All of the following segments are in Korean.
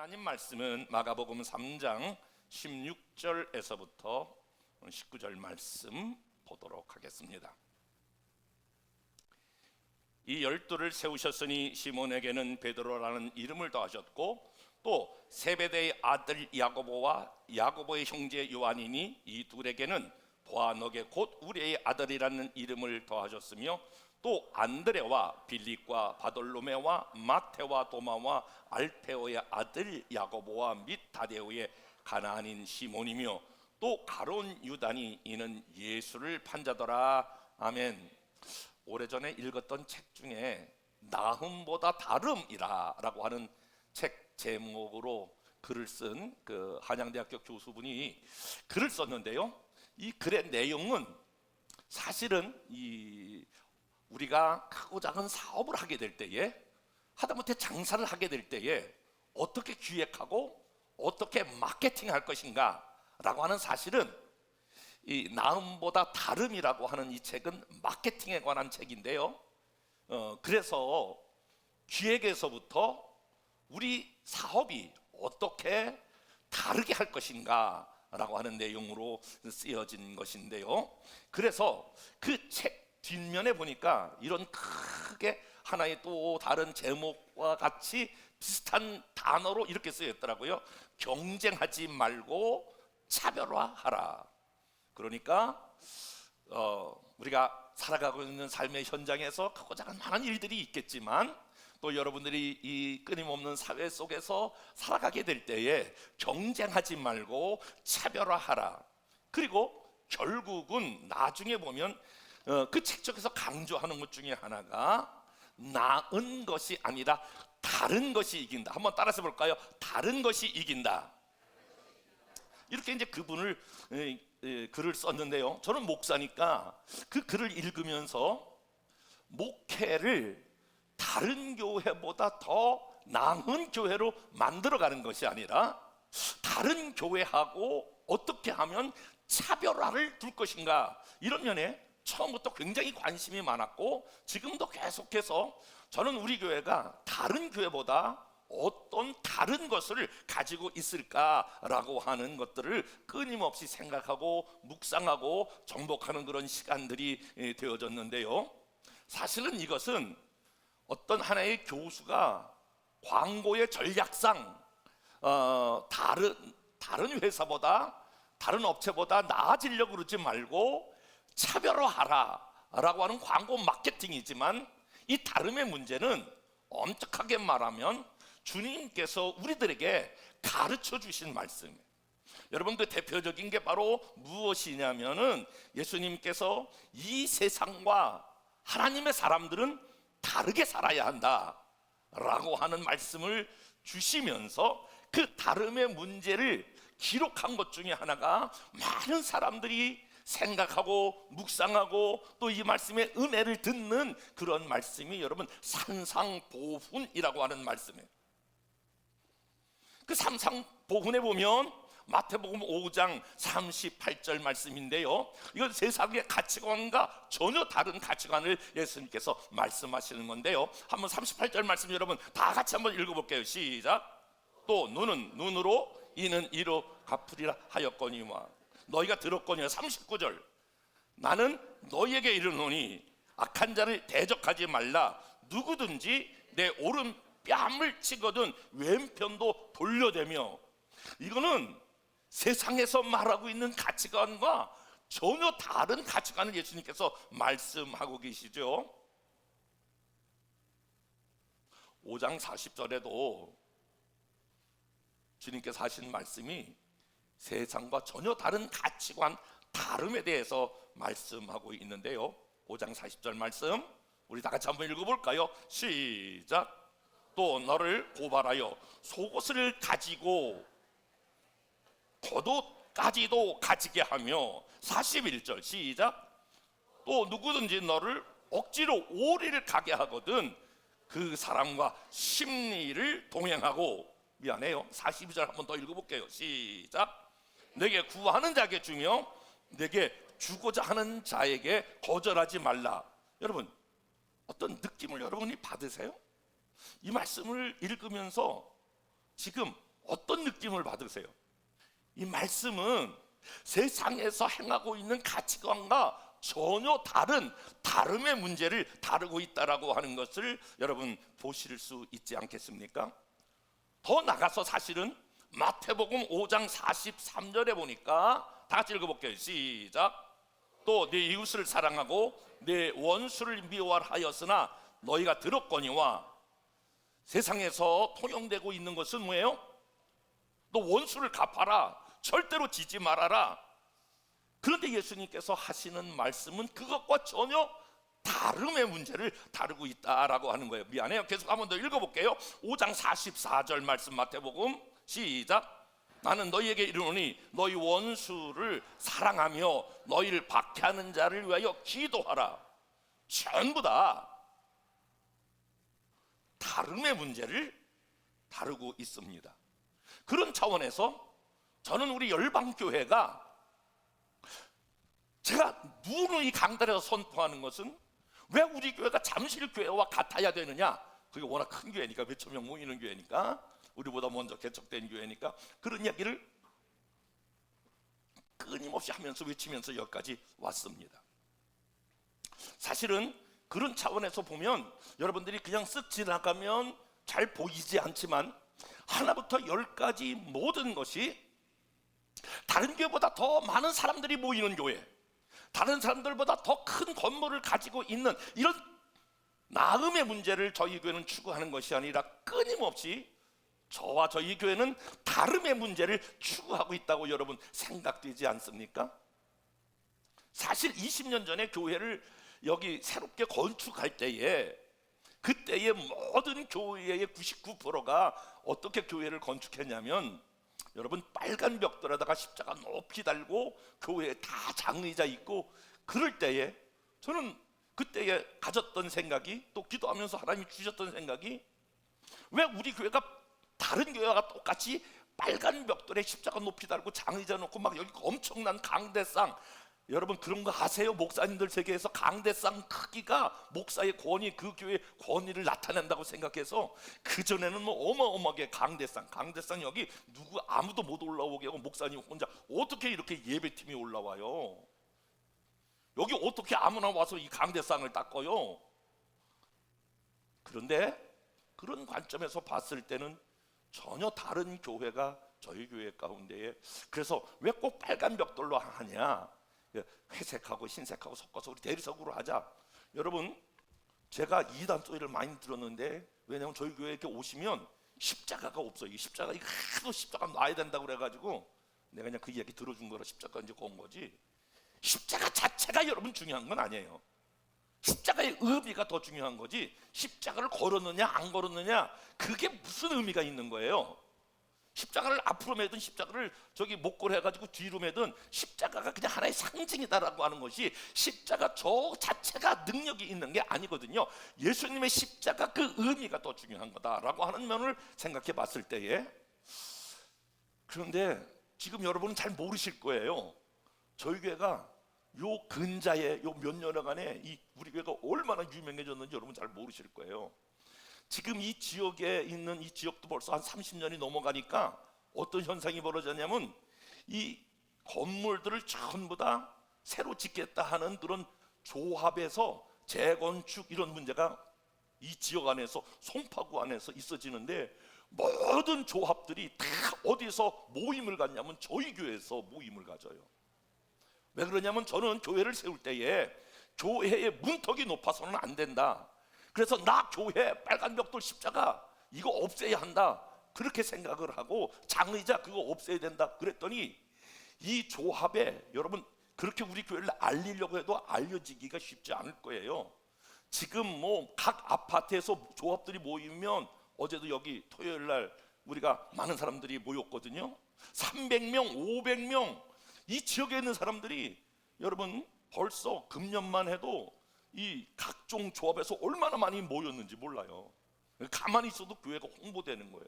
하나님 말씀은 마가복음 3장 16절에서부터 19절 말씀 보도록 하겠습니다. 이 열두를 세우셨으니 시몬에게는 베드로라는 이름을 더하셨고 또 세베대의 아들 야고보와 야고보의 형제 요한이니 이 둘에게는 보아너게 곧 우리의 아들이라는 이름을 더하셨으며 또 안드레와 빌립과 바돌로메와 마테와 도마와 알페오의 아들 야고보와 및 다데오의 가나안인 시몬이며 또 가룟 유다니 이는 예수를 판자더라. 아멘. 오래전에 읽었던 책 중에 나흠보다 다름이라 라고 하는 책 제목으로 글을 쓴 그 한양대학교 교수분이 글을 썼는데요, 이 글의 내용은 사실은 우리가 크고 작은 사업을 하게 될 때에, 하다못해 장사를 하게 될 때에 어떻게 기획하고 어떻게 마케팅할 것인가 라고 하는, 사실은 이 나음보다 다름이라고 하는 이 책은 마케팅에 관한 책인데요, 그래서 기획에서부터 우리 사업이 어떻게 다르게 할 것인가 라고 하는 내용으로 쓰여진 것인데요, 그래서 그 책 뒷면에 보니까 이런 크게 하나의 또 다른 제목과 같이 비슷한 단어로 이렇게 쓰였더라고요. 경쟁하지 말고 차별화하라. 그러니까 우리가 살아가고 있는 삶의 현장에서 크고 작은 많은 일들이 있겠지만, 또 여러분들이 이 끊임없는 사회 속에서 살아가게 될 때에 경쟁하지 말고 차별화하라. 그리고 결국은 나중에 보면 그 책 쪽에서 강조하는 것 중에 하나가 나은 것이 아니라 다른 것이 이긴다. 한번 따라서 볼까요? 다른 것이 이긴다. 이렇게 이제 그분을 글을 썼는데요, 저는 목사니까 그 글을 읽으면서 목회를 다른 교회보다 더 나은 교회로 만들어가는 것이 아니라 다른 교회하고 어떻게 하면 차별화를 둘 것인가, 이런 면에 처음부터 굉장히 관심이 많았고, 지금도 계속해서 저는 우리 교회가 다른 교회보다 어떤 다른 것을 가지고 있을까라고 하는 것들을 끊임없이 생각하고 묵상하고 정복하는 그런 시간들이 되어졌는데요, 사실은 이것은 어떤 하나의 교수가 광고의 전략상 다른 회사보다, 다른 업체보다 나아지려고 그러지 말고 차별화하라 라고 하는 광고 마케팅이지만, 이 다름의 문제는 엄격하게 말하면 주님께서 우리들에게 가르쳐 주신 말씀이에요. 여러분, 그 대표적인 게 바로 무엇이냐면은, 예수님께서 이 세상과 하나님의 사람들은 다르게 살아야 한다 라고 하는 말씀을 주시면서, 그 다름의 문제를 기록한 것 중에 하나가 많은 사람들이 생각하고 묵상하고 또 이 말씀의 은혜를 듣는 그런 말씀이 여러분 산상보훈이라고 하는 말씀이에요. 그 산상보훈에 보면 마태복음 5장 38절 말씀인데요, 이건 세상의 가치관과 전혀 다른 가치관을 예수님께서 말씀하시는 건데요, 한번 38절 말씀 여러분 다 같이 한번 읽어볼게요. 시작. 또 눈은 눈으로 이는 이로 갚으리라 하였거니와. 너희가 들었거니와. 39절. 나는 너희에게 이르노니 악한 자를 대적하지 말라. 누구든지 내 오른 뺨을 치거든 왼편도 돌려대며. 이거는 세상에서 말하고 있는 가치관과 전혀 다른 가치관을 예수님께서 말씀하고 계시죠. 5장 40절에도 주님께서 하신 말씀이 세상과 전혀 다른 가치관, 다름에 대해서 말씀하고 있는데요, 5장 40절 말씀 우리 다 같이 한번 읽어볼까요? 시작. 또 너를 고발하여 속옷을 가지고 겉옷까지도 가지게 하며. 41절 시작. 또 누구든지 너를 억지로 오리를 가게 하거든 그 사람과 심리를 동행하고. 미안해요, 42절 한번 더 읽어볼게요. 시작. 내게 구하는 자에게 주며 내게 주고자 하는 자에게 거절하지 말라. 여러분, 어떤 느낌을 여러분이 받으세요? 이 말씀을 읽으면서 지금 어떤 느낌을 받으세요? 이 말씀은 세상에서 행하고 있는 가치관과 전혀 다름의 문제를 다루고 있다라고 하는 것을 여러분 보실 수 있지 않겠습니까? 더 나가서 사실은 마태복음 5장 43절에 보니까 다 같이 읽어볼게요. 시작. 또 네 이웃을 사랑하고 내 원수를 미워하였으나 너희가 들었거니와. 세상에서 통용되고 있는 것은 뭐예요? 너 원수를 갚아라, 절대로 지지 말아라. 그런데 예수님께서 하시는 말씀은 그것과 전혀 다름의 문제를 다루고 있다라고 하는 거예요. 미안해요. 계속 한번 더 읽어볼게요. 5장 44절 말씀 마태복음 시작. 나는 너희에게 이르노니 너희 원수를 사랑하며 너희를 박해하는 자를 위하여 기도하라. 전부 다 다름의 문제를 다루고 있습니다. 그런 차원에서 저는 우리 열방교회가, 제가 누누이 강단에서 선포하는 것은 왜 우리 교회가 잠실교회와 같아야 되느냐? 그게 워낙 큰 교회니까, 몇천 명 모이는 교회니까, 우리보다 먼저 개척된 교회니까 그런 이야기를 끊임없이 하면서 외치면서 여기까지 왔습니다. 사실은 그런 차원에서 보면 여러분들이 그냥 쓱 지나가면 잘 보이지 않지만 하나부터 10까지 모든 것이 다른 교회보다 더 많은 사람들이 모이는 교회, 다른 사람들보다 더 큰 건물을 가지고 있는 이런 나음의 문제를 저희 교회는 추구하는 것이 아니라 끊임없이 저와 저희 교회는 다름의 문제를 추구하고 있다고 여러분 생각되지 않습니까? 사실 20년 전에 교회를 여기 새롭게 건축할 때에, 그때의 모든 교회의 99%가 어떻게 교회를 건축했냐면, 여러분 빨간 벽돌에다가 십자가 높이 달고 교회에 다 장의자 있고, 그럴 때에 저는 그때에 가졌던 생각이, 또 기도하면서 하나님이 주셨던 생각이, 왜 우리 교회가 다른 교회와 똑같이 빨간 벽돌에 십자가 높이 달고 장의자 놓고 막 여기 엄청난 강대상, 여러분 그런 거 아세요? 목사님들 세계에서 강대상 크기가 목사의 권위, 그 교회의 권위를 나타낸다고 생각해서 그전에는 뭐 어마어마하게 강대상 여기 누구 아무도 못 올라오게 하고 목사님 혼자 어떻게 이렇게 예배팀이 올라와요? 여기 어떻게 아무나 와서 이 강대상을 닦아요? 그런데 그런 관점에서 봤을 때는 전혀 다른 교회가 저희 교회 가운데에, 그래서 왜 꼭 빨간 벽돌로 하냐, 회색하고 흰색하고 섞어서 우리 대리석으로 하자. 여러분 제가 이단 소리를 많이 들었는데, 왜냐하면 저희 교회에 이렇게 오시면 십자가가 없어요. 이 십자가 이거 하도 십자가 놔야 된다고 그래가지고 내가 그냥 그 이야기 들어준 거라 십자가 이제 건 거지. 십자가 자체가 여러분 중요한 건 아니에요. 십자가의 의미가 더 중요한 거지, 십자가를 걸었느냐 안 걸었느냐 그게 무슨 의미가 있는 거예요. 십자가를 앞으로 매든 십자가를 저기 목걸이 해가지고 뒤로 매든 십자가가 그냥 하나의 상징이다라고 하는 것이, 십자가 저 자체가 능력이 있는 게 아니거든요. 예수님의 십자가 그 의미가 더 중요한 거다라고 하는 면을 생각해 봤을 때에, 그런데 지금 여러분은 잘 모르실 거예요. 저희 교회가 요 근자에 요 몇 년간에 이 우리 교회가 얼마나 유명해졌는지 여러분 잘 모르실 거예요. 지금 이 지역에 있는, 이 지역도 벌써 한 30년이 넘어가니까 어떤 현상이 벌어졌냐면, 이 건물들을 전부 다 새로 짓겠다 하는 그런 조합에서 재건축 이런 문제가 이 지역 안에서, 송파구 안에서 있어지는데, 모든 조합들이 다 어디서 모임을 갖냐면 저희 교회에서 모임을 가져요. 왜 그러냐면 저는 교회를 세울 때에 교회의 문턱이 높아서는 안 된다. 그래서 나 교회 빨간 벽돌 십자가 이거 없애야 한다, 그렇게 생각을 하고 장의자 그거 없애야 된다 그랬더니, 이 조합에 여러분 그렇게 우리 교회를 알리려고 해도 알려지기가 쉽지 않을 거예요. 지금 뭐 각 아파트에서 조합들이 모이면, 어제도 여기 토요일 날 우리가 많은 사람들이 모였거든요. 300명 500명 이 지역에 있는 사람들이 여러분 벌써 금년만 해도 이 각종 조합에서 얼마나 많이 모였는지 몰라요. 가만히 있어도 교회가 홍보되는 거예요.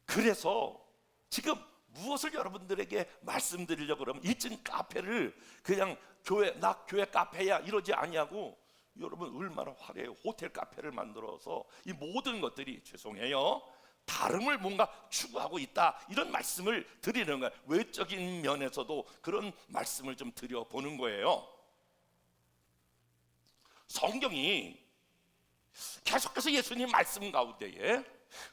그래서 지금 무엇을 여러분들에게 말씀드리려고 그러면, 1층 카페를 그냥 나 교회 카페야 이러지 아니하고, 여러분 얼마나 화려해요. 호텔 카페를 만들어서 이 모든 것들이, 죄송해요, 다름을 뭔가 추구하고 있다, 이런 말씀을 드리는 거예요. 외적인 면에서도 그런 말씀을 좀 드려보는 거예요. 성경이 계속해서 예수님 말씀 가운데에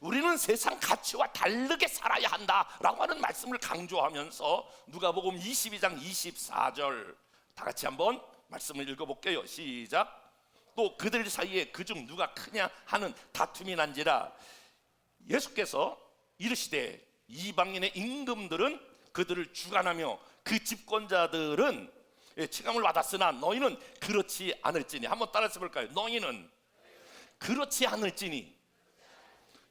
우리는 세상 가치와 다르게 살아야 한다라고 하는 말씀을 강조하면서 누가복음 22장 24절 다 같이 한번 말씀을 읽어볼게요. 시작. 또 그들 사이에 그중 누가 크냐 하는 다툼이 난지라 예수께서 이르시되 이방인의 임금들은 그들을 주관하며 그 집권자들은 칭함을 받았으나 너희는 그렇지 않을지니. 한번 따라서 볼까요? 너희는 그렇지 않을지니.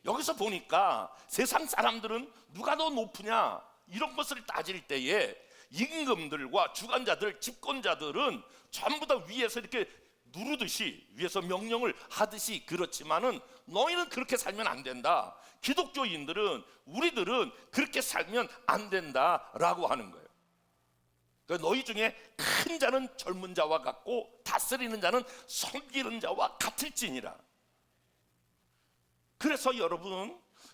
여기서 보니까 세상 사람들은 누가 더 높으냐 이런 것을 따질 때에 임금들과 주관자들, 집권자들은 전부 다 위에서 이렇게 누르듯이, 위에서 명령을 하듯이, 그렇지만은 너희는 그렇게 살면 안 된다. 기독교인들은, 우리들은 그렇게 살면 안 된다라고 하는 거예요. 그러니까 너희 중에 큰 자는 젊은 자와 같고 다스리는 자는 섬기는 자와 같을지니라. 그래서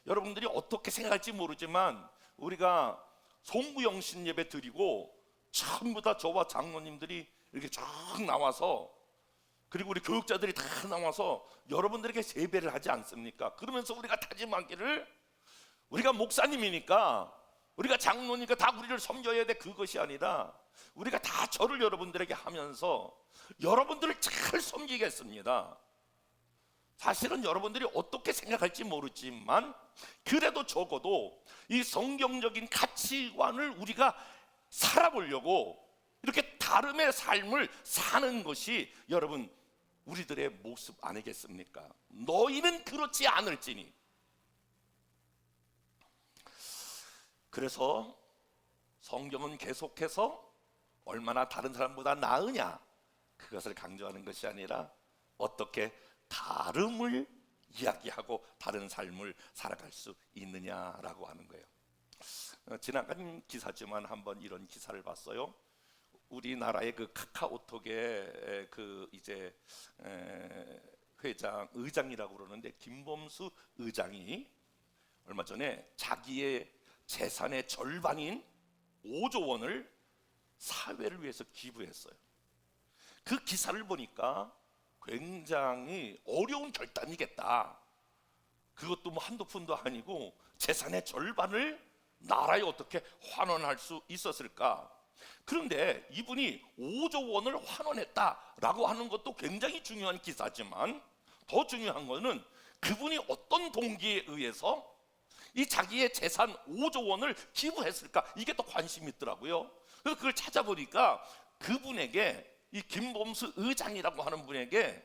여러분들이 어떻게 생각할지 모르지만 우리가 송구영신 예배 드리고 전부 다 저와 장로님들이 이렇게 쭉 나와서, 그리고 우리 교육자들이 다 나와서 여러분들에게 예배를 하지 않습니까? 그러면서 우리가 다짐하기를, 우리가 목사님이니까, 우리가 장로니까 다 우리를 섬겨야 돼, 그것이 아니라 우리가 다 절을 여러분들에게 하면서 여러분들을 잘 섬기겠습니다. 사실은 여러분들이 어떻게 생각할지 모르지만 그래도 적어도 이 성경적인 가치관을 우리가 살아보려고 이렇게 다름의 삶을 사는 것이 여러분 우리들의 모습 아니겠습니까? 너희는 그렇지 않을지니. 그래서 성경은 계속해서 얼마나 다른 사람보다 나으냐 그것을 강조하는 것이 아니라 어떻게 다름을 이야기하고 다른 삶을 살아갈 수 있느냐라고 하는 거예요. 지나간 기사지만 한번 이런 기사를 봤어요. 우리나라의 그 카카오톡의 그 이제 의장이라고 그러는데 김범수 의장이 얼마 전에 자기의 재산의 절반인 5조 원을 사회를 위해서 기부했어요. 그 기사를 보니까 굉장히 어려운 결단이겠다. 그것도 뭐 한두 푼도 아니고 재산의 절반을 나라에 어떻게 환원할 수 있었을까? 그런데 이분이 5조 원을 환원했다라고 하는 것도 굉장히 중요한 기사지만 더 중요한 것은 그분이 어떤 동기에 의해서 이 자기의 재산 5조 원을 기부했을까? 이게 더 관심이 있더라고요. 그래서 그걸 찾아보니까 그분에게, 이 김범수 의장이라고 하는 분에게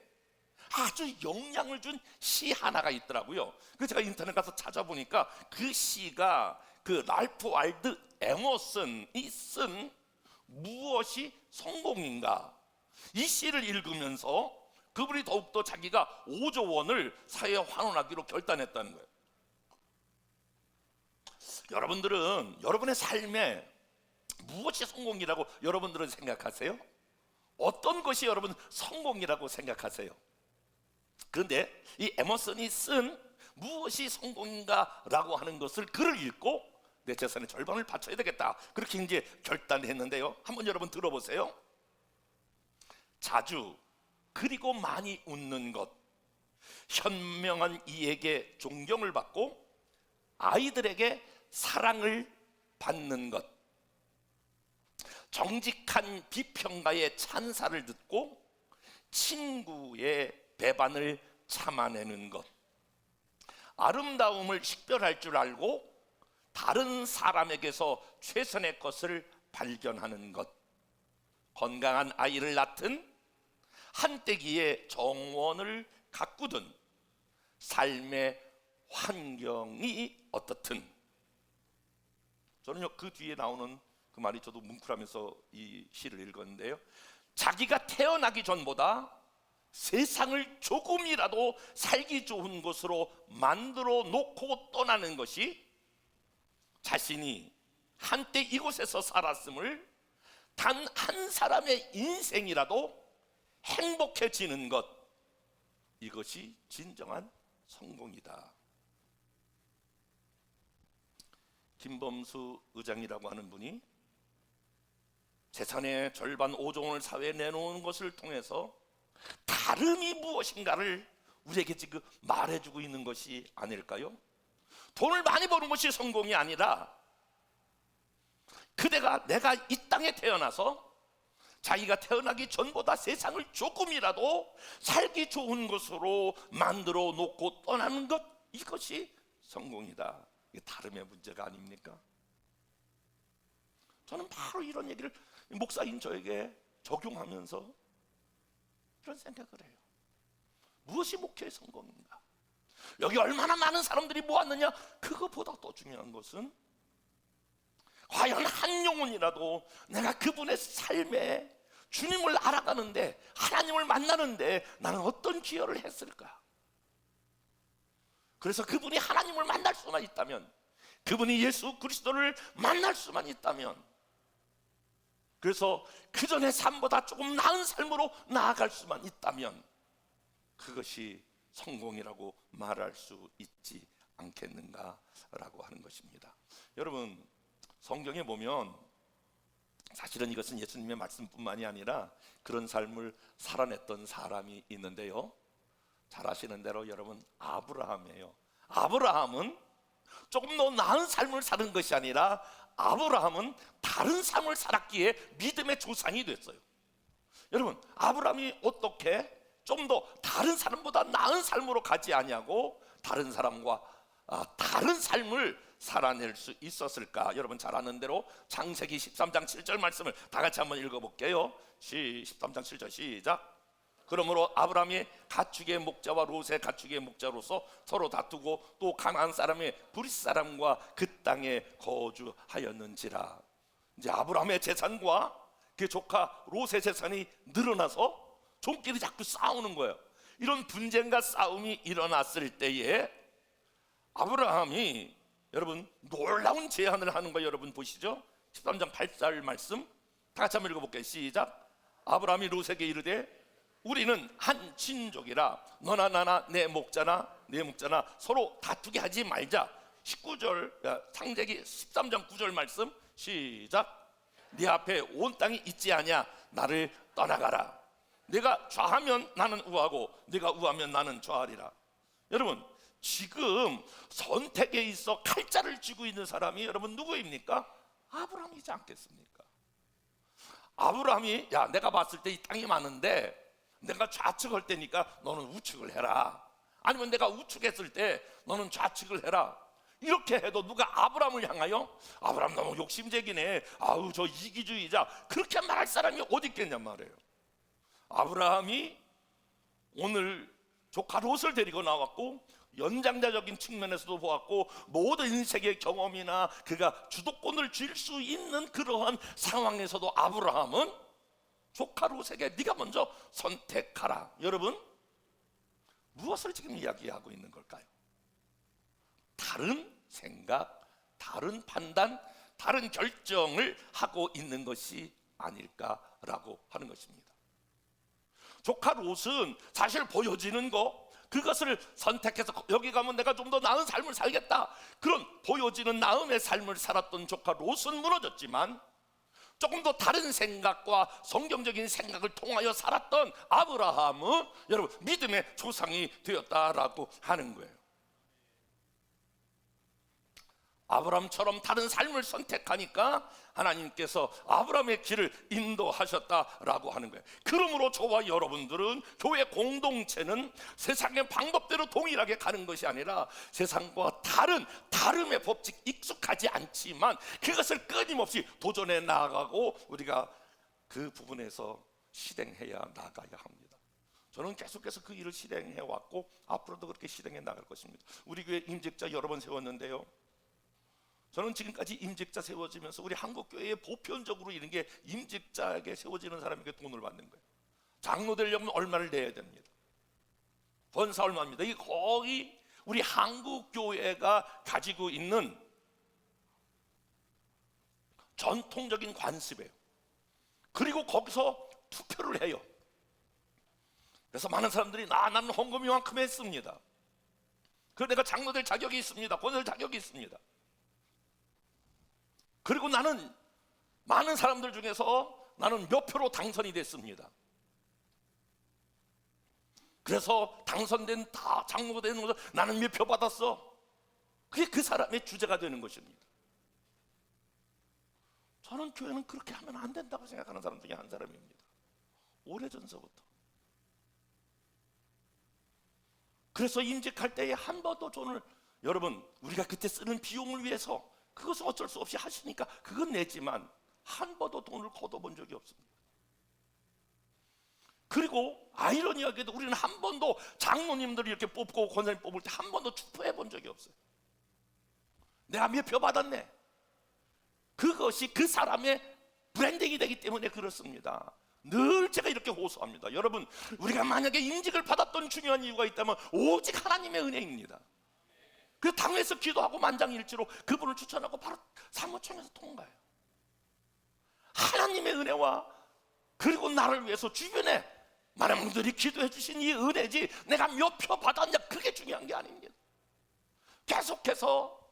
아주 영향을 준 시 하나가 있더라고요. 그래서 제가 인터넷 가서 찾아보니까 그 시가 그 랄프 waldo 에머슨이 쓴 무엇이 성공인가, 이 시를 읽으면서 그분이 더욱더 자기가 5조 원을 사회에 환원하기로 결단했다는 거예요. 여러분들은 여러분의 삶에 무엇이 성공이라고 여러분들은 생각하세요? 어떤 것이 여러분 성공이라고 생각하세요? 그런데 이 에머슨이 쓴 무엇이 성공인가라고 하는 것을 글을 읽고 내 재산의 절반을 바쳐야 되겠다, 그렇게 이제 결단했는데요. 한번 여러분 들어보세요. 자주 그리고 많이 웃는 것, 현명한 이에게 존경을 받고 아이들에게 사랑을 받는 것, 정직한 비평가의 찬사를 듣고 친구의 배반을 참아내는 것, 아름다움을 식별할 줄 알고 다른 사람에게서 최선의 것을 발견하는 것, 건강한 아이를 낳든 한때기의 정원을 가꾸든 삶의 환경이 어떻든. 저는요 그 뒤에 나오는 그 말이 저도 뭉클하면서 이 시를 읽었는데요, 자기가 태어나기 전보다 세상을 조금이라도 살기 좋은 곳으로 만들어 놓고 떠나는 것이 자신이 한때 이곳에서 살았음을 단 한 사람의 인생이라도 행복해지는 것, 이것이 진정한 성공이다. 김범수 의장이라고 하는 분이 재산의 절반 5조 원을 사회에 내놓은 것을 통해서 다름이 무엇인가를 우리에게 지금 말해주고 있는 것이 아닐까요? 돈을 많이 버는 것이 성공이 아니라 그대가 내가 이 땅에 태어나서 자기가 태어나기 전보다 세상을 조금이라도 살기 좋은 것으로 만들어 놓고 떠나는 것, 이것이 성공이다. 이게 다름의 문제가 아닙니까? 저는 바로 이런 얘기를 목사인 저에게 적용하면서 이런 생각을 해요. 무엇이 목회의 성공인가? 여기 얼마나 많은 사람들이 모았느냐? 그것보다 더 중요한 것은 과연 한 영혼이라도 내가 그분의 삶에 주님을 알아가는데, 하나님을 만나는데 나는 어떤 기여를 했을까? 그래서 그분이 하나님을 만날 수만 있다면, 그분이 예수 그리스도를 만날 수만 있다면, 그래서 그 전의 삶보다 조금 나은 삶으로 나아갈 수만 있다면 그것이 성공이라고 말할 수 있지 않겠는가라고 하는 것입니다. 여러분, 성경에 보면 사실은 이것은 예수님의 말씀뿐만이 아니라 그런 삶을 살아냈던 사람이 있는데요, 잘 아시는 대로 여러분, 아브라함이에요. 아브라함은 조금 더 나은 삶을 사는 것이 아니라 아브라함은 다른 삶을 살았기에 믿음의 조상이 됐어요. 여러분, 아브라함이 어떻게 좀 더 다른 사람보다 나은 삶으로 가지 아니하고 다른 사람과 다른 삶을 살아낼 수 있었을까? 여러분 잘 아는 대로 창세기 13장 7절 말씀을 다 같이 한번 읽어볼게요. 13장 7절 시작. 그러므로 아브라함이 가축의 목자와 롯의 가축의 목자로서 서로 다투고 또 가나안 사람의 브릿 사람과 그 땅에 거주하였는지라. 이제 아브라함의 재산과 그 조카 롯의 재산이 늘어나서 종끼리 자꾸 싸우는 거예요. 이런 분쟁과 싸움이 일어났을 때에 아브라함이 여러분 놀라운 제안을 하는 거 여러분 보시죠. 13장 8절 말씀 다 같이 한번 읽어볼게요. 시작. 아브라함이 롯에게 이르되 우리는 한 친족이라 너나 나나 내 목자나 서로 다투게 하지 말자. 19절 창세기 13장 9절 말씀 시작. 네 앞에 온 땅이 있지 아냐. 나를 떠나가라. 내가 좌하면 나는 우하고 네가 우하면 나는 좌하리라. 여러분, 지금 선택에 있어 칼자를 쥐고 있는 사람이 여러분 누구입니까? 아브라함이지 않겠습니까? 아브라함이 야, 내가 봤을 때 이 땅이 많은데 내가 좌측할 때니까 너는 우측을 해라. 아니면 내가 우측했을 때 너는 좌측을 해라. 이렇게 해도 누가 아브라함을 향하여 아브라함 너무 욕심쟁이네, 아우 저 이기주의자, 그렇게 말할 사람이 어디 있겠냔 말이에요. 아브라함이 오늘 조카 롯을 데리고 나왔고 연장자적인 측면에서도 보았고 모든 인생의 경험이나 그가 주도권을 쥘 수 있는 그러한 상황에서도 아브라함은 조카 롯에게 네가 먼저 선택하라. 여러분, 무엇을 지금 이야기하고 있는 걸까요? 다른 생각, 다른 판단, 다른 결정을 하고 있는 것이 아닐까라고 하는 것입니다. 조카 롯은 사실 보여지는 거, 그것을 선택해서 여기 가면 내가 좀 더 나은 삶을 살겠다, 그런 보여지는 나음의 삶을 살았던 조카 롯은 무너졌지만 조금 더 다른 생각과 성경적인 생각을 통하여 살았던 아브라함은 여러분 믿음의 조상이 되었다라고 하는 거예요. 아브라함처럼 다른 삶을 선택하니까 하나님께서 아브라함의 길을 인도하셨다라고 하는 거예요. 그러므로 저와 여러분들은 교회 공동체는 세상의 방법대로 동일하게 가는 것이 아니라 세상과 다름의 법칙 익숙하지 않지만 그것을 끊임없이 도전해 나아가고 우리가 그 부분에서 실행해야 나가야 합니다. 저는 계속해서 그 일을 실행해 왔고 앞으로도 그렇게 실행해 나갈 것입니다. 우리 교회 임직자 여러 번 세웠는데요, 저는 지금까지 임직자 세워지면서 우리 한국교회에 보편적으로 이런 게 임직자에게 세워지는 사람에게 돈을 받는 거예요. 장로 되려면 얼마를 내야 됩니다. 권사 얼마입니다. 이게 거의 우리 한국교회가 가지고 있는 전통적인 관습이에요. 그리고 거기서 투표를 해요. 그래서 많은 사람들이 나는 헌금 이만큼 했습니다. 그래서 내가 장로 될 자격이 있습니다. 권사 될 자격이 있습니다. 그리고 나는 많은 사람들 중에서 나는 몇 표로 당선이 됐습니다. 그래서 당선된 다 장로가 되는 것은 나는 몇 표 받았어. 그게 그 사람의 주제가 되는 것입니다. 저는 교회는 그렇게 하면 안 된다고 생각하는 사람 중에 한 사람입니다. 오래전서부터. 그래서 임직할 때에 한 번도 돈을, 여러분 우리가 그때 쓰는 비용을 위해서 그것은 어쩔 수 없이 하시니까 그건 내지만 한 번도 돈을 걷어본 적이 없습니다. 그리고 아이러니하게도 우리는 한 번도 장로님들이 이렇게 뽑고 권사님 뽑을 때 한 번도 축포해 본 적이 없어요. 내가 몇 표 받았네. 그것이 그 사람의 브랜딩이 되기 때문에 그렇습니다. 늘 제가 이렇게 호소합니다. 여러분, 우리가 만약에 임직을 받았던 중요한 이유가 있다면 오직 하나님의 은혜입니다. 그래서 당에서 기도하고 만장일치로 그분을 추천하고 바로 사무총에서 통과해요. 하나님의 은혜와 그리고 나를 위해서 주변에 많은 분들이 기도해 주신 이 은혜지 내가 몇 표 받았냐 그게 중요한 게 아닙니다. 계속해서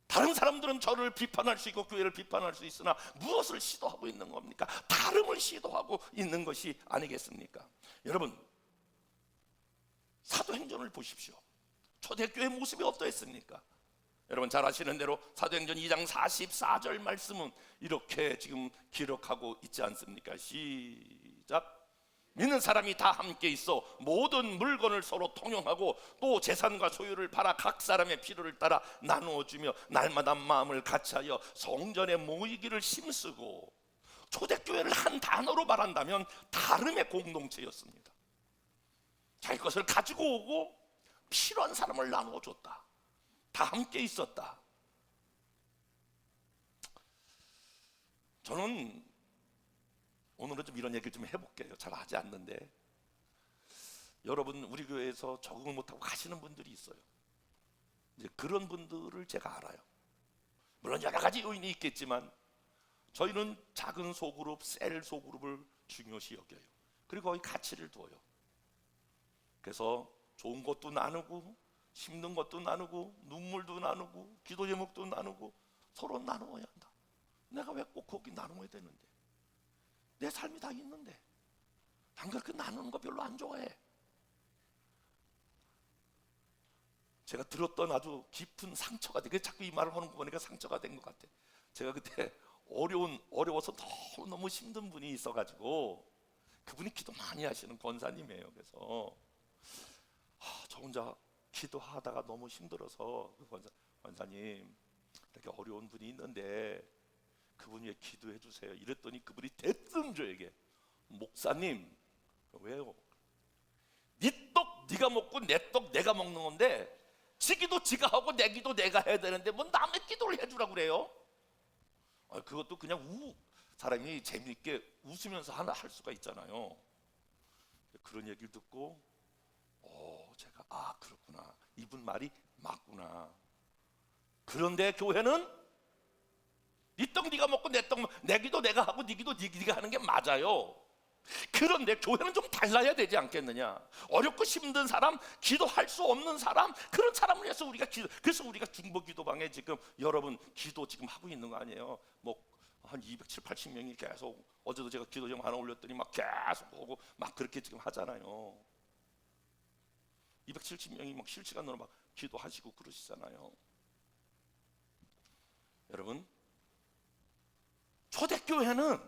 다른 사람들은 저를 비판할 수 있고 교회를 비판할 수 있으나 무엇을 시도하고 있는 겁니까? 다름을 시도하고 있는 것이 아니겠습니까? 여러분, 사도행전을 보십시오. 초대교회 모습이 어떠했습니까? 여러분 잘 아시는 대로 사도행전 2장 44절 말씀은 이렇게 지금 기록하고 있지 않습니까? 시작. 믿는 사람이 다 함께 있어 모든 물건을 서로 통용하고 또 재산과 소유를 팔아 각 사람의 필요를 따라 나누어 주며 날마다 마음을 같이하여 성전에 모이기를 힘쓰고, 초대교회를 한 단어로 말한다면 다름의 공동체였습니다. 자기 것을 가지고 오고 필요한 사람을 나누어 줬다. 다 함께 있었다. 저는 오늘은 좀 이런 얘기를 좀 해볼게요. 잘 하지 않는데, 여러분 우리 교회에서 적응을 못하고 가시는 분들이 있어요. 이제 그런 분들을 제가 알아요. 물론 여러 가지 요인이 있겠지만 저희는 작은 소그룹, 셀 소그룹을 중요시 여겨요. 그리고 거기 가치를 두어요. 그래서 좋은 것도 나누고 힘든 것도 나누고 눈물도 나누고 기도 제목도 나누고 서로 나누어야 한다. 내가 왜 꼭 거기 나누어야 되는데? 내 삶이 다 있는데. 난 그렇게 나누는 거 별로 안 좋아해. 제가 들었던 아주 깊은 상처가 돼. 자꾸 이 말을 하는 거 보니까 상처가 된 것 같아. 제가 그때 어려워서 너무 힘든 분이 있어가지고, 그분이 기도 많이 하시는 권사님이에요. 그래서 저 혼자 기도하다가 너무 힘들어서 그 권사님 이렇게 어려운 분이 있는데 그분 위해 기도해 주세요. 이랬더니 그분이 대뜸 저에게, 목사님 왜요? 네 떡 네가 먹고 내 떡 내가 먹는 건데 지 기도 지가 하고 내 기도 내가 해야 되는데 뭐 남의 기도를 해주라고 그래요? 그것도 그냥 사람이 재미있게 웃으면서 하나 할 수가 있잖아요. 그런 얘기를 듣고 제가 그렇구나, 이분 말이 맞구나. 그런데 교회는 네 떡 네가 먹고 내 떡 내 기도 내가 하고 네 기도 네가 하는 게 맞아요. 그런데 교회는 좀 달라야 되지 않겠느냐. 어렵고 힘든 사람, 기도할 수 없는 사람, 그런 사람을 위해서 우리가 그래서 우리가 중보기도방에 지금 여러분 기도 지금 하고 있는 거 아니에요. 뭐 한 270, 80명이 계속, 어제도 제가 기도 좀 하나 올렸더니 막 계속 오고 막 그렇게 지금 하잖아요. 270명이 막 실시간으로 막 기도하시고 그러시잖아요. 여러분, 초대교회는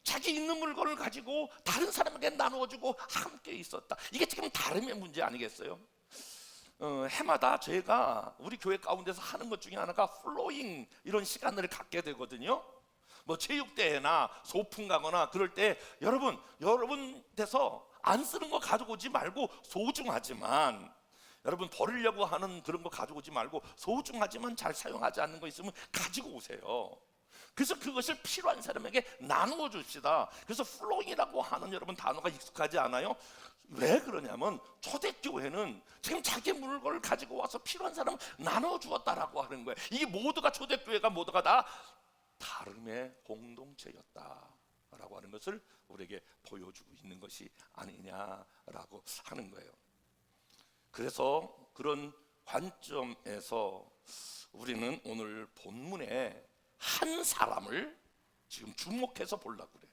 자기 있는 물건을 가지고 다른 사람에게 나누어주고 함께 있었다. 이게 지금 다름의 문제 아니겠어요? 해마다 저희가 우리 교회 가운데서 하는 것 중에 하나가 플로잉, 이런 시간을 갖게 되거든요. 뭐 체육대회나 소풍 가거나 그럴 때 여러분 돼서 안 쓰는 거 가지고 오지 말고, 소중하지만 여러분 버리려고 하는 그런 거 가지고 오지 말고 소중하지만 잘 사용하지 않는 거 있으면 가지고 오세요. 그래서 그것을 필요한 사람에게 나누어 줍시다. 그래서 플로잉이라고 하는 여러분 단어가 익숙하지 않아요? 왜 그러냐면 초대교회는 지금 자기 물건을 가지고 와서 필요한 사람을 나누어 주었다라고 하는 거예요. 이게 모두가, 초대교회가 모두가 다 다름의 공동체였다라고 하는 것을 우리에게 보여주고 있는 것이 아니냐라고 하는 거예요. 그래서 그런 관점에서 우리는 오늘 본문에 한 사람을 지금 주목해서 보려고 그래요.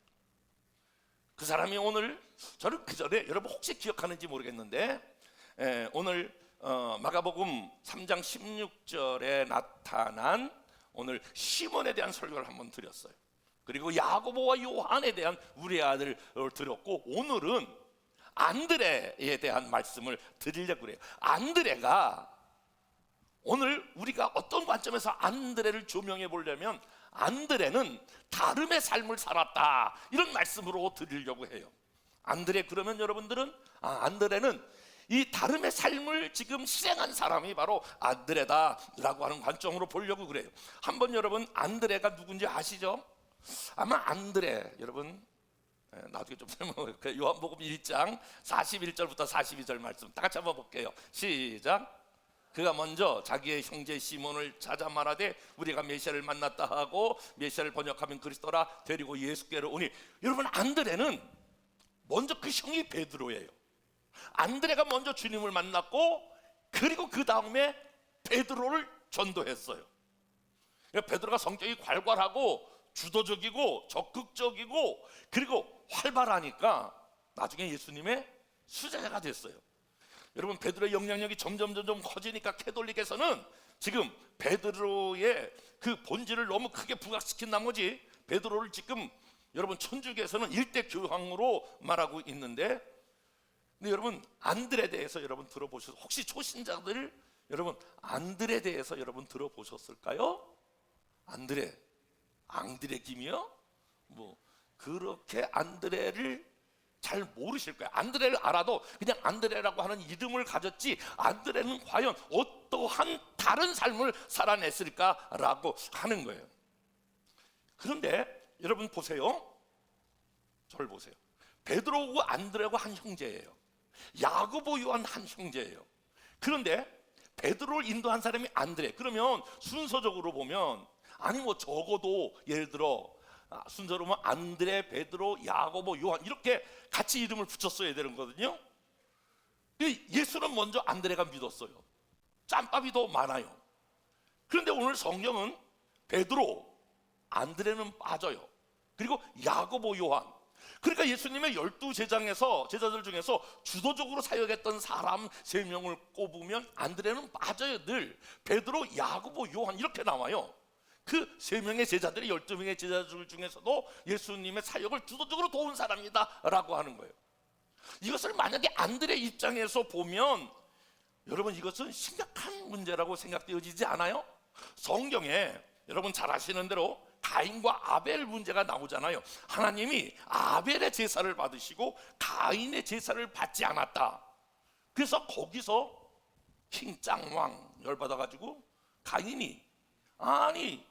그 사람이 오늘, 저는 그 전에 여러분 혹시 기억하는지 모르겠는데 오늘 마가복음 3장 16절에 나타난 오늘 시몬에 대한 설교를 한번 드렸어요. 그리고 야고보와 요한에 대한 우리 아들을 드렸고, 오늘은 안드레에 대한 말씀을 드리려고 그래요. 안드레가, 오늘 우리가 어떤 관점에서 안드레를 조명해 보려면 안드레는 다름의 삶을 살았다, 이런 말씀으로 드리려고 해요. 안드레, 그러면 여러분들은 안드레는 이 다름의 삶을 지금 실행한 사람이 바로 안드레다라고 하는 관점으로 보려고 그래요. 한번 여러분 안드레가 누군지 아시죠? 아마 안드레, 여러분 나중에 좀 설명할게요. 요한복음 1장 41절부터 42절 말씀 다 같이 한번 볼게요. 시작. 그가 먼저 자기의 형제 시몬을 찾아 말하되 우리가 메시아를 만났다 하고, 메시아를 번역하면 그리스도라, 데리고 예수께로 오니. 여러분 안드레는 먼저 그 형이 베드로예요. 안드레가 먼저 주님을 만났고, 그리고 그 다음에 베드로를 전도했어요. 베드로가 성격이 괄괄하고 주도적이고 적극적이고 그리고 활발하니까 나중에 예수님의 수제자가 됐어요. 여러분 베드로의 영향력이 점점 커지니까 캐톨릭에서는 지금 베드로의 그 본질을 너무 크게 부각시킨 나머지 베드로를 지금 여러분 천주교에서는 일대 교황으로 말하고 있는데, 근데 여러분 안드레에 대해서 여러분 들어보셨어요? 혹시 초신자들 여러분 안드레에 대해서 여러분 들어보셨을까요? 안드레, 앙드레 김이요? 뭐 그렇게 안드레를 잘 모르실 거예요. 안드레를 알아도 그냥 안드레라고 하는 이름을 가졌지, 안드레는 과연 어떠한 다른 삶을 살아냈을까라고 하는 거예요. 그런데 여러분 보세요. 저를 보세요. 베드로하고 안드레하고 한 형제예요. 야고보 요한 한 형제예요. 그런데 베드로를 인도한 사람이 안드레. 그러면 순서적으로 보면, 아니 뭐 적어도 예를 들어 순서로 보면 안드레, 베드로, 야고보, 요한 이렇게 같이 이름을 붙였어야 되는 거거든요. 예수는 먼저 안드레가 믿었어요. 짬밥이 더 많아요. 그런데 오늘 성경은 베드로, 안드레는 빠져요. 그리고 야고보, 요한. 그러니까 예수님의 12제자들 중에서 주도적으로 사역했던 사람 3명을 꼽으면 안드레는 빠져요. 늘 베드로, 야고보, 요한 이렇게 나와요. 그 3명의 제자들이 12명의 제자들 중에서도 예수님의 사역을 주도적으로 도운 사람이다 라고 하는 거예요. 이것을 만약에 안드레 입장에서 보면 여러분 이것은 심각한 문제라고 생각되어지지 않아요? 성경에 여러분 잘 아시는 대로 가인과 아벨 문제가 나오잖아요. 하나님이 아벨의 제사를 받으시고 가인의 제사를 받지 않았다. 그래서 거기서 킹짱왕 열받아가지고 가인이, 아니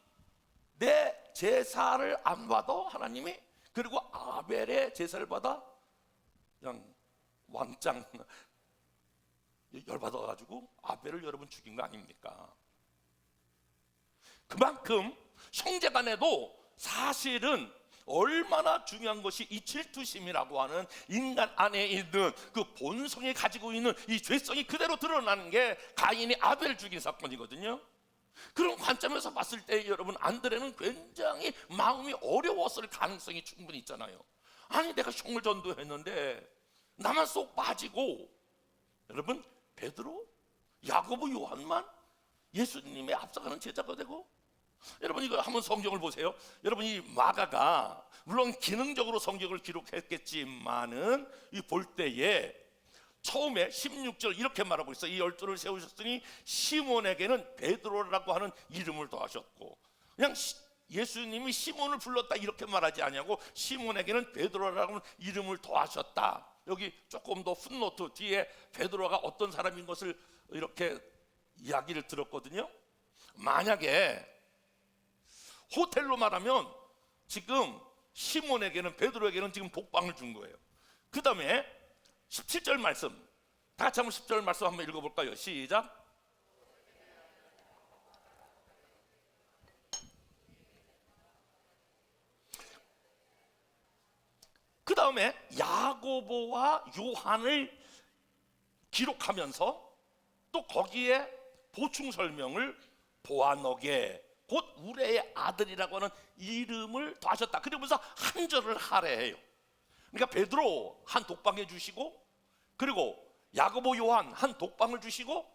내 제사를 안 받아 하나님이, 그리고 아벨의 제사를 받아, 그냥 왕짱 열받아가지고 아벨을 여러분 죽인 거 아닙니까? 그만큼 형제간에도 사실은 얼마나 중요한 것이 이 질투심이라고 하는 인간 안에 있는 그 본성이 가지고 있는 이 죄성이 그대로 드러나는 게 가인이 아벨을 죽인 사건이거든요. 그런 관점에서 봤을 때 여러분 안드레는 굉장히 마음이 어려웠을 가능성이 충분히 있잖아요. 아니 내가 형을 전도했는데 나만 쏙 빠지고, 여러분 베드로, 야고보, 요한만 예수님의 앞서가는 제자가 되고, 여러분 이거 한번 성경을 보세요. 여러분 이 마가가 물론 기능적으로 성경을 기록했겠지만은 이 볼 때에 처음에 16절 이렇게 말하고 있어. 이 12를 세우셨으니 시몬에게는 베드로라고 하는 이름을 더하셨고, 그냥 예수님이 시몬을 불렀다 이렇게 말하지 아니하고 시몬에게는 베드로라고 하는 이름을 더하셨다. 여기 조금 더 풋노트 뒤에 베드로가 어떤 사람인 것을 이렇게 이야기를 들었거든요. 만약에 호텔로 말하면 지금 시몬에게는, 베드로에게는 지금 복방을 준 거예요. 그 다음에 17절 말씀, 다 같이 한번 10절 말씀 한번 읽어볼까요? 시작. 그 다음에 야고보와 요한을 기록하면서 또 거기에 보충 설명을 보아너게 곧 우레의 아들이라고 하는 이름을 더하셨다. 그러면서 한 절을 할애해요. 그러니까 베드로 한 독방에 주시고, 그리고 야고보 요한 한 독방을 주시고,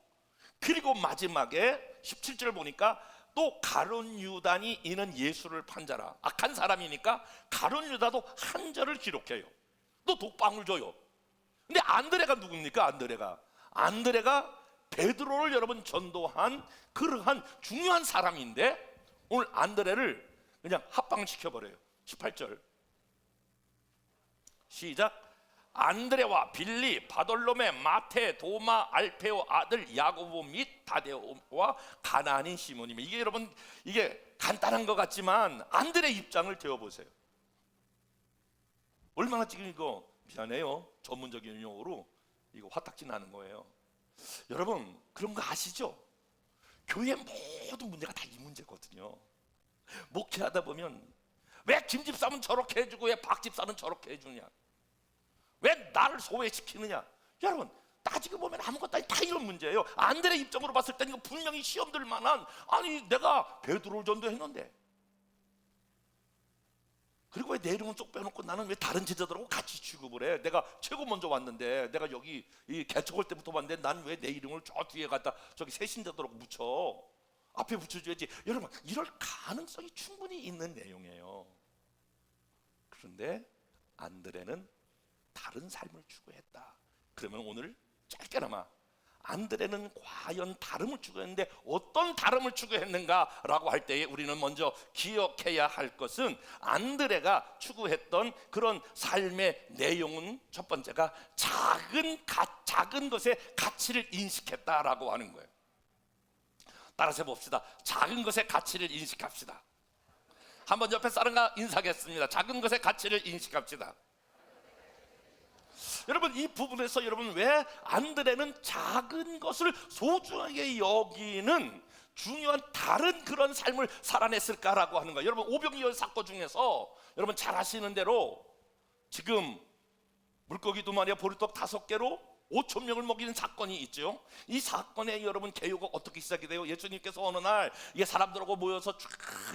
그리고 마지막에 17절 보니까 또 가룟 유다니 이는 예수를 판자라. 악한 사람이니까 가룟 유다도 한 절을 기록해요. 또 독방을 줘요. 근데 안드레가 누굽니까? 안드레가 베드로를 여러분 전도한 그러한 중요한 사람인데, 오늘 안드레를 그냥 합방시켜버려요. 18절 시작. 안드레와 빌리, 바돌로메, 마테, 도마, 알페오 아들 야고보 및 다데오와 가나안인 시몬이며, 이게 여러분 이게 간단한 것 같지만 안드레 입장을 되어보세요. 얼마나 지금 이거 미안해요, 전문적인 용어로 이거 화딱지 나는 거예요. 여러분 그런 거 아시죠? 교회 모든 문제가 다 이 문제거든요. 목회하다 보면 왜 김 집사는 저렇게 해주고 왜 박 집사는 저렇게 해주냐, 왜 나를 소외시키느냐. 여러분 따지고 보면 아무것도 아니 다 이런 문제예요. 안드레 입장으로 봤을 때는 이거 분명히 시험 들 만한, 아니 내가 베드로를 전도했는데, 그리고 왜 내 이름은 쏙 빼놓고 나는 왜 다른 제자들하고 같이 취급을 해? 내가 최고 먼저 왔는데, 내가 여기 이 개척할 때부터 왔는데 난 왜 내 이름을 저 뒤에 갖다 저기 새신자들하고 붙여? 앞에 붙여줘야지. 여러분 이럴 가능성이 충분히 있는 내용이에요. 그런데 안드레는 다른 삶을 추구했다. 그러면 오늘 짧게나마 안드레는 과연 다름을 추구했는데 어떤 다름을 추구했는가라고 할 때에 우리는 먼저 기억해야 할 것은, 안드레가 추구했던 그런 삶의 내용은 첫 번째가 작은 것의 가치를 인식했다라고 하는 거예요. 따라서 봅시다. 작은 것의 가치를 인식합시다. 한번 옆에 사람과 인사하겠습니다. 작은 것의 가치를 인식합시다. 여러분 이 부분에서 여러분 왜 안드레는 작은 것을 소중하게 여기는 중요한 다른 그런 삶을 살아냈을까라고 하는 거예요. 여러분 오병이어 사건 중에서 여러분 잘 아시는 대로 지금 물고기 2마리와 보리떡 5개로 5천 명을 먹이는 사건이 있죠. 이 사건에 여러분 개요가 어떻게 시작이 돼요? 예수님께서 어느 날 이게 사람들하고 모여서 쫙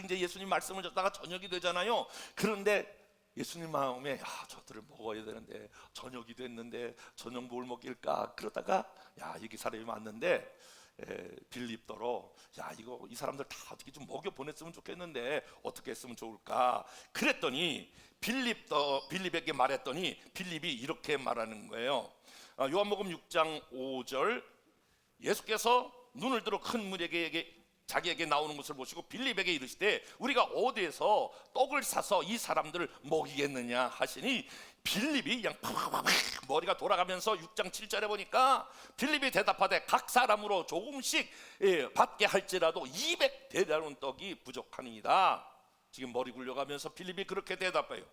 이제 예수님 말씀을 듣다가 저녁이 되잖아요. 그런데 예수님 마음에 저들을 먹어야 되는데 저녁이 됐는데 저녁 뭘 먹일까? 그러다가 이게 사람이 왔는데 빌립더러 이거 이 사람들 다 어떻게 좀 먹여 보냈으면 좋겠는데 어떻게 했으면 좋을까? 그랬더니 빌립에게 말했더니 빌립이 이렇게 말하는 거예요. 요한복음 6장 5절, 예수께서 눈을 들어 큰 무리에게 자기에게 나오는 것을 보시고 빌립에게 이르시되 우리가 어디에서 떡을 사서 이 사람들을 먹이겠느냐 하시니, 빌립이 그냥 머리가 돌아가면서 6장 7절에 보니까 빌립이 대답하되 각 사람으로 조금씩 받게 할지라도 200데나리온 떡이 부족하니이다. 지금 머리 굴려가면서 빌립이 그렇게 대답해요.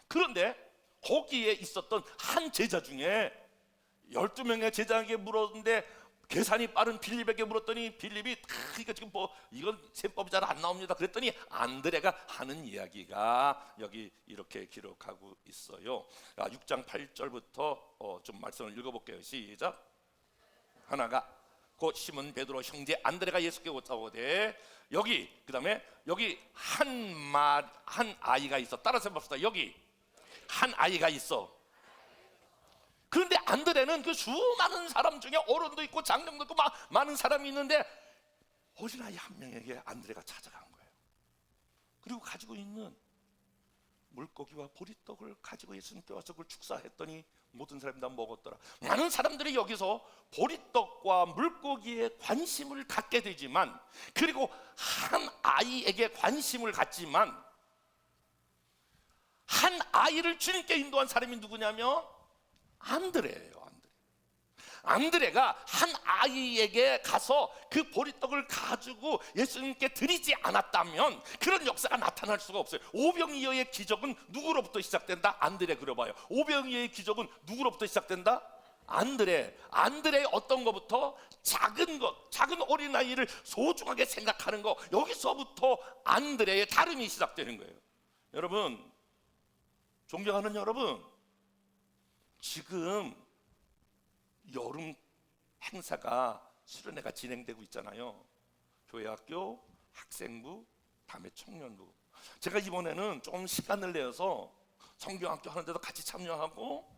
그런데 거기에 있었던 한 제자 중에 12명의 제자에게 물었는데 계산이 빠른 빌립에게 물었더니 빌립이 이거 지금 이건 셈법이 잘 안 나옵니다. 그랬더니 안드레가 하는 이야기가 여기 이렇게 기록하고 있어요. 6장 8절부터 좀 말씀을 읽어볼게요. 시작. 하나가 곧 시몬 베드로 형제 안드레가 예수께 오사오되 여기, 그 다음에 여기 한 아이가 있어. 따라서 봅시다. 여기 한 아이가 있어. 그런데 안드레는 그 수많은 사람 중에 어른도 있고 장년도 있고 많은 사람이 있는데 어린아이 한 명에게 안드레가 찾아간 거예요. 그리고 가지고 있는 물고기와 보리떡을 가지고 예수님께 와서 그걸 축사했더니 모든 사람이 다 먹었더라. 많은 사람들이 여기서 보리떡과 물고기에 관심을 갖게 되지만, 그리고 한 아이에게 관심을 갖지만, 한 아이를 주님께 인도한 사람이 누구냐면 안드레예요. 안드레가 한 아이에게 가서 그 보리떡을 가지고 예수님께 드리지 않았다면 그런 역사가 나타날 수가 없어요. 오병이어의 기적은 누구로부터 시작된다? 안드레. 그려봐요. 오병이어의 기적은 누구로부터 시작된다? 안드레의 어떤 것부터? 작은 것, 작은 어린아이를 소중하게 생각하는 것, 여기서부터 안드레의 다름이 시작되는 거예요. 여러분, 존경하는 여러분, 지금 여름 행사가 수련회가 진행되고 있잖아요. 교회학교, 학생부, 다음에 청년부. 제가 이번에는 좀 시간을 내어서 성경학교 하는데도 같이 참여하고,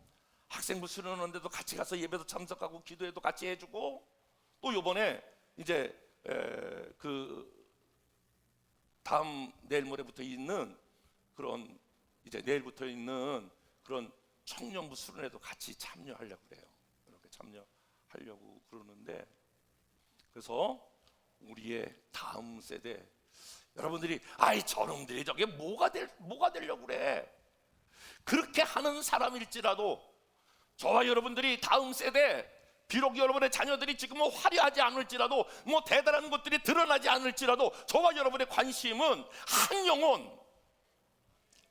학생부 수련하는데도 같이 가서 예배도 참석하고 기도회도 같이 해주고, 또 요번에 이제 그 다음 내일 모레부터 있는 그런, 이제 내일부터 있는 그런 청년부 수련회도 같이 참여하려고 그래요. 이렇게 참여하려고 그러는데, 그래서 우리의 다음 세대, 여러분들이 아이 저놈들이 저게 뭐가 되려고 그래, 그렇게 하는 사람일지라도 저와 여러분들이 다음 세대, 비록 여러분의 자녀들이 지금 뭐 화려하지 않을지라도, 뭐 대단한 것들이 드러나지 않을지라도, 저와 여러분의 관심은 한 영혼,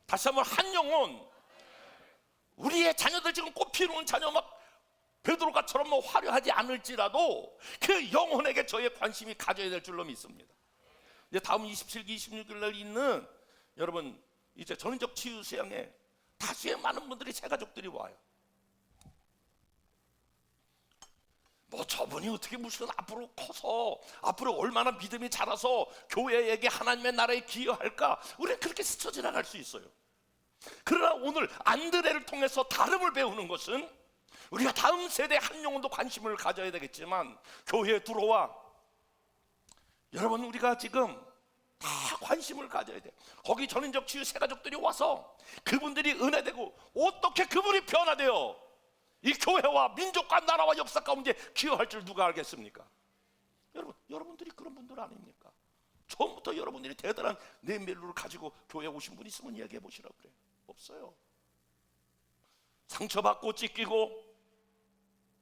다시 한번 한 영혼, 우리의 자녀들 지금 꽃피우는 자녀 막 베드로가처럼 뭐 화려하지 않을지라도 그 영혼에게 저의 관심이 가져야 될 줄로 믿습니다. 이제 다음 27기 26일 날 있는 여러분 이제 전인적 치유 수양에 다수의 많은 분들이, 제 가족들이 와요. 뭐 저분이 어떻게 무슨 앞으로 커서 앞으로 얼마나 믿음이 자라서 교회에게 하나님의 나라에 기여할까, 우리는 그렇게 스쳐 지나갈 수 있어요. 그러나 오늘 안드레를 통해서 다름을 배우는 것은, 우리가 다음 세대 한 영혼도 관심을 가져야 되겠지만, 교회에 들어와 여러분 우리가 지금 다 관심을 가져야 돼요. 거기 전인적 치유 세 가족들이 와서 그분들이 은혜되고, 어떻게 그분이 변화되어 이 교회와 민족과 나라와 역사 가운데 기여할 줄 누가 알겠습니까? 여러분들이 그런 분들 아닙니까? 처음부터 여러분들이 대단한 내면을 가지고 교회에 오신 분 있으면 이야기해 보시라고 그래요. 없어요. 상처받고 찢기고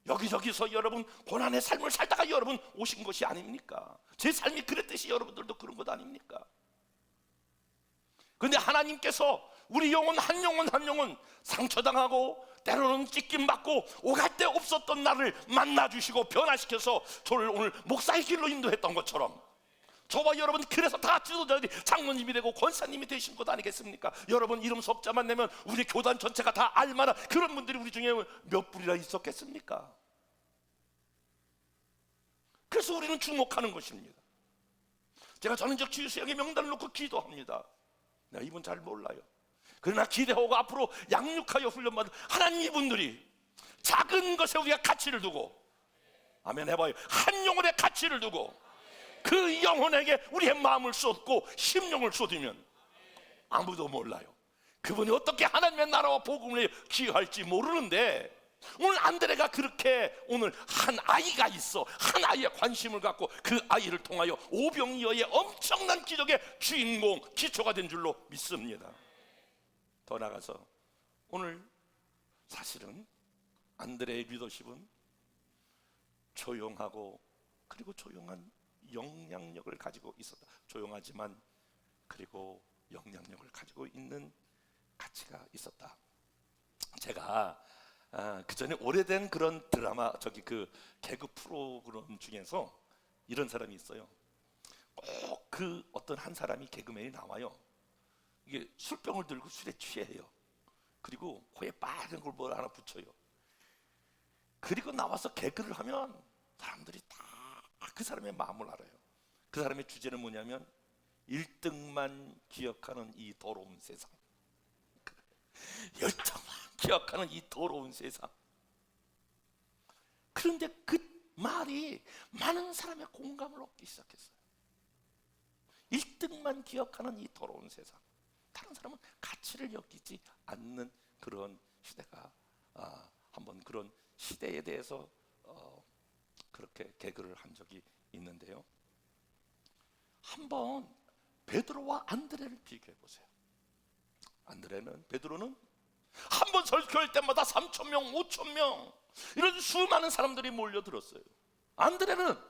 여기저기서 여러분 고난의 삶을 살다가 여러분 오신 것이 아닙니까? 제 삶이 그랬듯이 여러분들도 그런 것 아닙니까? 그런데 하나님께서 우리 영혼 한 영혼 한 영혼 상처당하고 때로는 찢김받고 오갈 데 없었던 나를 만나주시고 변화시켜서 저를 오늘 목사의 길로 인도했던 것처럼, 저와 여러분 그래서 다 지도자들이 장로님이 되고 권사님이 되신 것 아니겠습니까? 여러분 이름 석자만 내면 우리 교단 전체가 다 알만한 그런 분들이 우리 중에 몇 분이나 있었겠습니까? 그래서 우리는 주목하는 것입니다. 제가 전인적 치유 수양의 명단을 놓고 기도합니다. 내가 이분 잘 몰라요. 그러나 기대하고 앞으로 양육하여 훈련받은 하나님, 이분들이 작은 것에 우리가 가치를 두고, 아멘 해봐요. 한 영혼의 가치를 두고 그 영혼에게 우리의 마음을 쏟고 심령을 쏟으면 아무도 몰라요. 그분이 어떻게 하나님의 나라와 복음을 기여할지 모르는데, 오늘 안드레가 그렇게 오늘 한 아이가 있어, 한 아이에 관심을 갖고 그 아이를 통하여 오병이어의 엄청난 기적의 주인공, 기초가 된 줄로 믿습니다. 더 나아가서 오늘 사실은 안드레의 리더십은 조용하고 그리고 조용한 영향력을 가지고 있었다. 조용하지만 그리고 영향력을 가지고 있는 가치가 있었다. 제가 그 전에 오래된 그런 드라마, 그 개그 프로그램 중에서 이런 사람이 있어요. 꼭 그 어떤 한 사람이, 개그맨이 나와요. 이게 술병을 들고 술에 취해요. 그리고 코에 빨간 걸 뭘 하나 붙여요. 그리고 나와서 개그를 하면 사람들이 다 그 사람의 마음을 알아요. 그 사람의 주제는 뭐냐면 1등만 기억하는 이 더러운 세상. 1등만 기억하는 이 더러운 세상. 그런데 그 말이 많은 사람의 공감을 얻기 시작했어요. 1등만 기억하는 이 더러운 세상. 다른 사람은 가치를 여기지 않는 그런 시대가, 한번 그런 시대에 대해서 그렇게 개그를 한 적이 있는데요. 한번 베드로와 안드레를 비교해 보세요. 베드로는 한 번 설교할 때마다 3,000명, 5,000명 이런 수많은 사람들이 몰려들었어요. 안드레는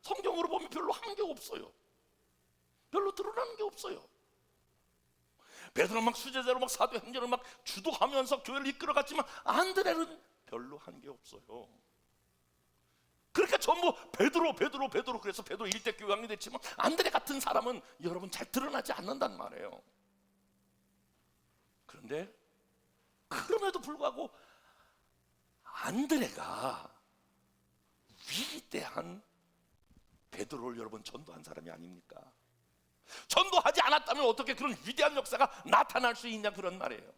성경으로 보면 별로 한 게 없어요. 별로 드러나는 게 없어요. 베드로는 막 수제자로 막 사도행전을 막 주도하면서 교회를 이끌어갔지만 안드레는 별로 한 게 없어요. 그러니까 전부 베드로 그래서 베드로 1대 교황이 됐지만 안드레 같은 사람은 여러분 잘 드러나지 않는단 말이에요. 그런데 그럼에도 불구하고 안드레가 위대한 베드로를 여러분 전도한 사람이 아닙니까? 전도하지 않았다면 어떻게 그런 위대한 역사가 나타날 수 있냐, 그런 말이에요.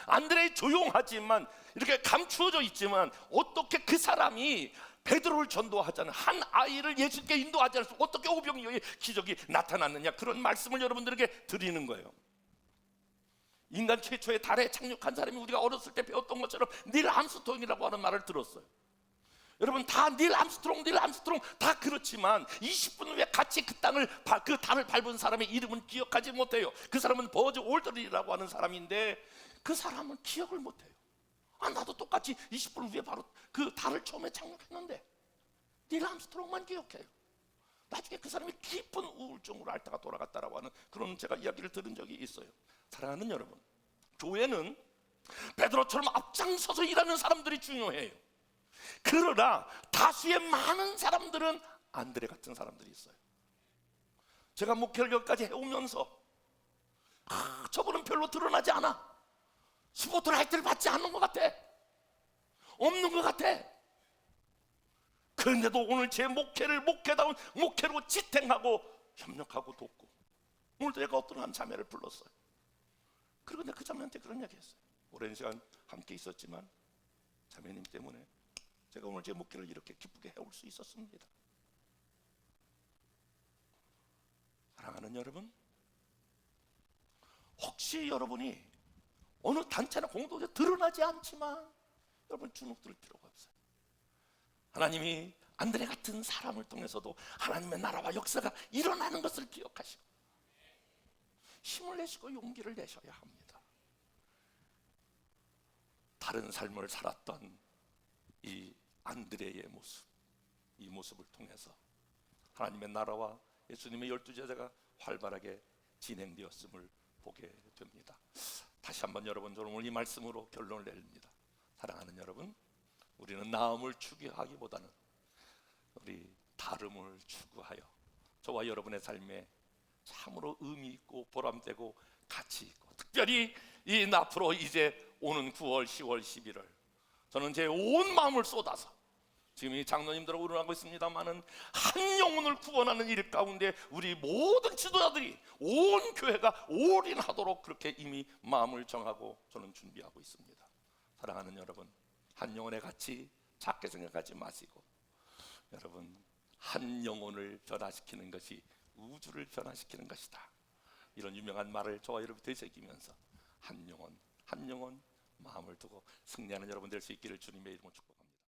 안드레 조용하지만 이렇게 감추어져 있지만 어떻게 그 사람이 베드로를 전도하자는 한 아이를 예수께 인도하지 않아서 어떻게 오병이어의 기적이 나타났느냐, 그런 말씀을 여러분들에게 드리는 거예요. 인간 최초의 달에 착륙한 사람이 우리가 어렸을 때 배웠던 것처럼 닐 암스트롱이라고 하는 말을 들었어요. 여러분, 다 닐 암스트롱 다 그렇지만 20분 후에 같이 그 달을 밟은 사람의 이름은 기억하지 못해요. 그 사람은 버즈 올드린이라고 하는 사람인데 그 사람은 기억을 못해요. 나도 똑같이 20분 후에 바로 그 달을 처음에 착륙했는데 닐 암스트롱만 기억해요. 나중에 그 사람이 깊은 우울증으로 앓다가 돌아갔다라고 하는 그런 제가 이야기를 들은 적이 있어요. 사랑하는 여러분, 교회는 베드로처럼 앞장서서 일하는 사람들이 중요해요. 그러나 다수의 많은 사람들은 안드레 같은 사람들이 있어요. 제가 목회를 여기까지 해오면서 저분은 별로 드러나지 않아, 스포트라이트를 받지 않는 것 같아, 없는 것 같아. 그런데도 오늘 제 목회를 목회다운 목회로 지탱하고 협력하고 돕고, 오늘도 제가 어떤 한 자매를 불렀어요. 그리고 내가 그 자매한테 그런 얘기 했어요. 오랜 시간 함께 있었지만 자매님 때문에 제가 오늘 제 목회를 이렇게 기쁘게 해올 수 있었습니다. 사랑하는 여러분, 혹시 여러분이 어느 단체나 공동체에 드러나지 않지만 여러분 주눅 들 필요가 없어요. 하나님이 안드레 같은 사람을 통해서도 하나님의 나라와 역사가 일어나는 것을 기억하시고 힘을 내시고 용기를 내셔야 합니다. 다른 삶을 살았던 이 안드레의 모습, 이 모습을 통해서 하나님의 나라와 예수님의 12제자가 활발하게 진행되었음을 보게 됩니다. 다시 한번 여러분, 저는 오늘 이 말씀으로 결론을 냅니다. 사랑하는 여러분, 우리는 나음을 추구하기보다는 우리 다름을 추구하여 저와 여러분의 삶에 참으로 의미 있고 보람되고 가치 있고, 특별히 이 앞으로 이제 오는 9월, 10월, 11월 저는 제 온 마음을 쏟아서 지금 이 장로님들하고 의논하고 있습니다마는 한 영혼을 구원하는 일 가운데 우리 모든 지도자들이 온 교회가 올인하도록 그렇게 이미 마음을 정하고 저는 준비하고 있습니다. 사랑하는 여러분, 한 영혼의 가치 작게 생각하지 마시고 여러분, 한 영혼을 변화시키는 것이 우주를 변화시키는 것이다, 이런 유명한 말을 저와 여러분이 되새기면서 한 영혼 한 영혼 마음을 두고 승리하는 여러분 될 수 있기를 주님의 이름으로 축복합니다.